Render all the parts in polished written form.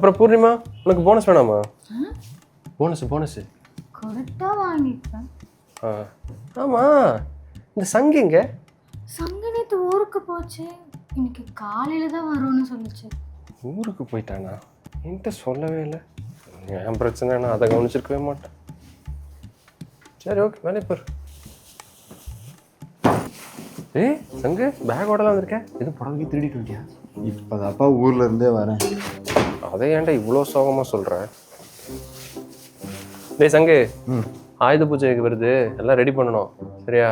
அப்புறம் பூர்ணிமா உனக்கு போனஸ் வேணாமா? போனஸ் கரெக்டா வாங்கிப்பேன். ஆமா, இந்த சங்கிங்க சங்க நேத்து ஊருக்கு போச்சு, இன்னைக்கு காலையில தான் வரும்னு சொல்லுச்சு. ஊருக்கு போயிட்டானா? என்கிட்ட சொல்லவே இல்லை. என் பிரச்சனை நான் அதை கவனிச்சிருக்கவே மாட்டேன். சரி ஓகே, வேலையை போர். ஏய் சங்கு, பேக்கோடலாம் வந்திருக்கேன். எதுவும் புடவைக்கு திருடிட்டு வந்தியா? இப்போதாப்பா ஊர்ல இருந்தே வரேன். அதை ஏன்டா இவ்வளோ சோகமாக சொல்கிற? டேய் சங்கு, ஆயுத பூஜைக்கு வருது, எல்லாம் ரெடி பண்ணணும் சரியா?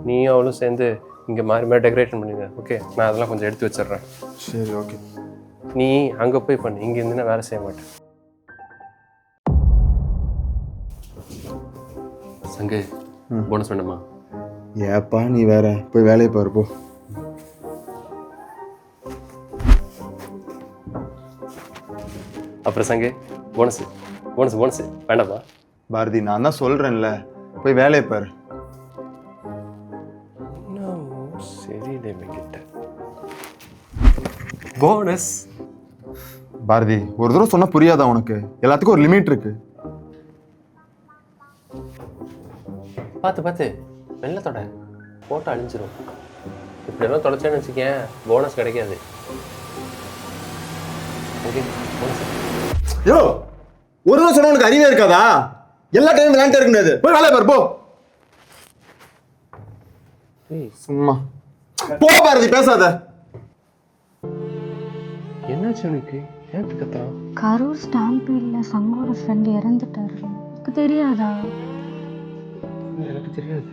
நீயும் அவளும் சேர்ந்து இங்கே மாறி டெக்கரேஷன் பண்ணிடுங்க. ஓகே, நான் அதெல்லாம் கொஞ்சம் எடுத்து வச்சிடுறேன். சரி ஓகே. நீ அங்கே போய் பண்ணு, இங்கே இருந்துன்னா வேலை செய்ய மாட்டேன். சங்கு, போனஸ் வேணுமா? ஏப்பா நீ வேற, போய் வேலையை பாரு போ. அப்புறம் சங்கு, போனஸ் வேண்டாமா? பாரதி நான் தான் சொல்றேன்ல, போய் வேலையை பாரு. போனஸ் பாரதி, ஒரு தடவை சொன்னா புரியாதா உனக்கு? எல்லாத்துக்கும் ஒரு லிமிட் இருக்கு. பார்த்து வெள்ளத்தோட போட்டோ அழிஞ்சிரும். இப்படியெல்லாம் தொடச்சேன்னு வச்சுக்கேன், போனஸ் கிடைக்காது. Okay bonus. யோ, ஒரு தடவை சொன்னா உனக்கு அறிவே இருக்காதா? எல்லா டைமும் விளையாண்டே இருக்க முடியாது. போய் வேலையை பாரு போ. சும்மா போ பாரதி, பேசாத. என்னாச்சு உனக்கு? ஏன் கத்துறான்? கரூர் ஸ்டாம்பீட்ல சங்கோட ஃப்ரெண்ட் இறந்துட்டாரு. எனக்கு தெரியாதா? எனக்கு தெரியாது.